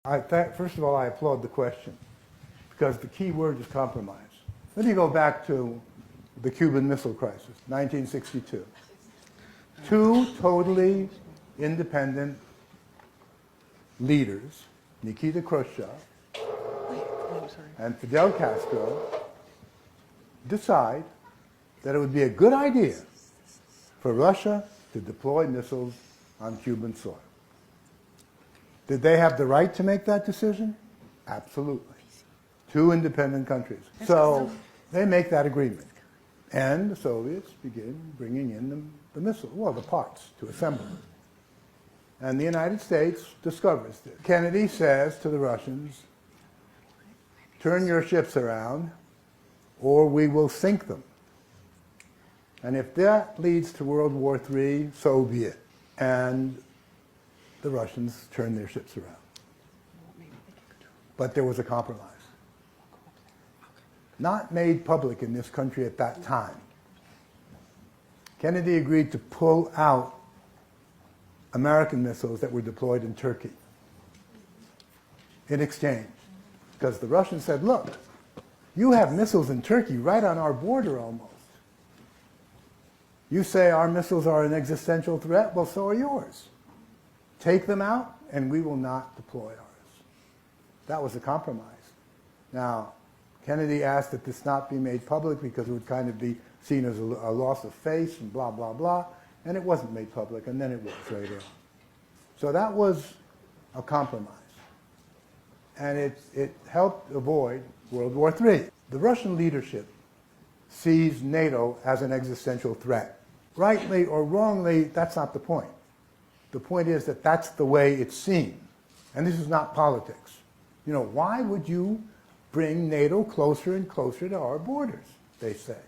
First of all, I applaud the question, because the key word is compromise. Let me go back to the Cuban Missile Crisis, 1962. Two totally independent leaders, Nikita Khrushchev and Fidel Castro, decide that it would be a good idea for Russia to deploy missiles on Cuban soil. Did they have the right to make that decision? Absolutely. Two independent countries. So they make that agreement. And the Soviets begin bringing in the missiles, well, the parts to assemble them. And the United States discovers this. Kennedy says to the Russians, turn your ships around or we will sink them. And if that leads to World War III, so be it. And the Russians turned their ships around. But there was a compromise. Not made public in this country at that time. Kennedy agreed to pull out American missiles that were deployed in Turkey in exchange. Because the Russians said, look, you have missiles in Turkey right on our border almost. You say our missiles are an existential threat, well, so are yours. Take them out, and we will not deploy ours. That was a compromise. Now, Kennedy asked that this not be made public because it would kind of be seen as a loss of face and blah, blah, blah. And it wasn't made public, and then it was later on. So that was a compromise. And it helped avoid World War III. The Russian leadership sees NATO as an existential threat. Rightly or wrongly, that's not the point. The point is that that's the way it's seen. And this is not politics. You know, why would you bring NATO closer and closer to our borders, they say.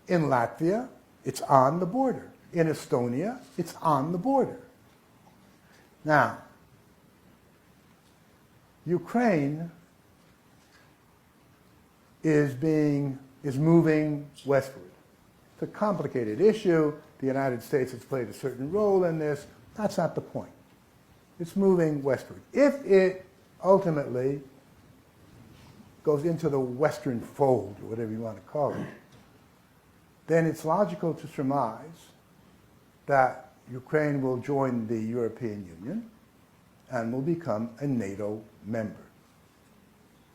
In Latvia, it's on the border. In Estonia, it's on the border. Now, Ukraine is moving westward. It's a complicated issue. The United States has played a certain role in this. That's not the point. It's moving westward. If it ultimately goes into the Western fold, or whatever you want to call it, then it's logical to surmise that Ukraine will join the European Union and will become a NATO member.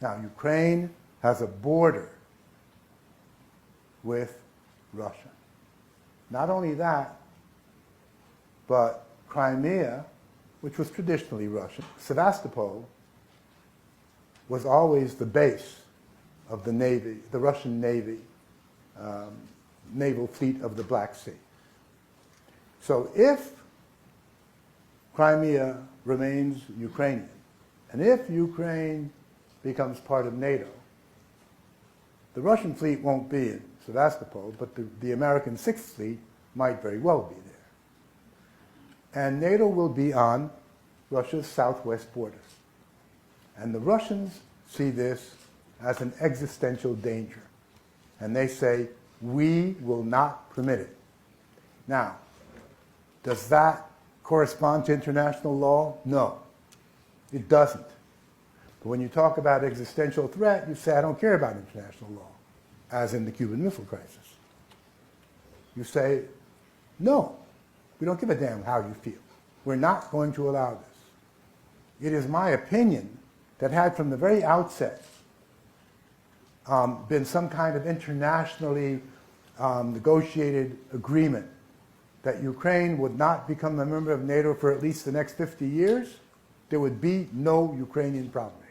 Now, Ukraine has a border with Russia. Not only that, but Crimea, which was traditionally Russian, Sevastopol was always the base of the Navy, the Russian Navy, naval fleet of the Black Sea. So if Crimea remains Ukrainian, and if Ukraine becomes part of NATO, the Russian fleet won't be in Sevastopol, but the American Sixth Fleet might very well be there. And NATO will be on Russia's southwest borders. And the Russians see this as an existential danger. And they say, we will not permit it. Now, does that correspond to international law? No, it doesn't. But when you talk about existential threat, you say, I don't care about international law, as in the Cuban Missile Crisis. You say, no, we don't give a damn how you feel. We're not going to allow this. It is my opinion that had from the very outset been some kind of internationally negotiated agreement that Ukraine would not become a member of NATO for at least the next 50 years, there would be no Ukrainian problem.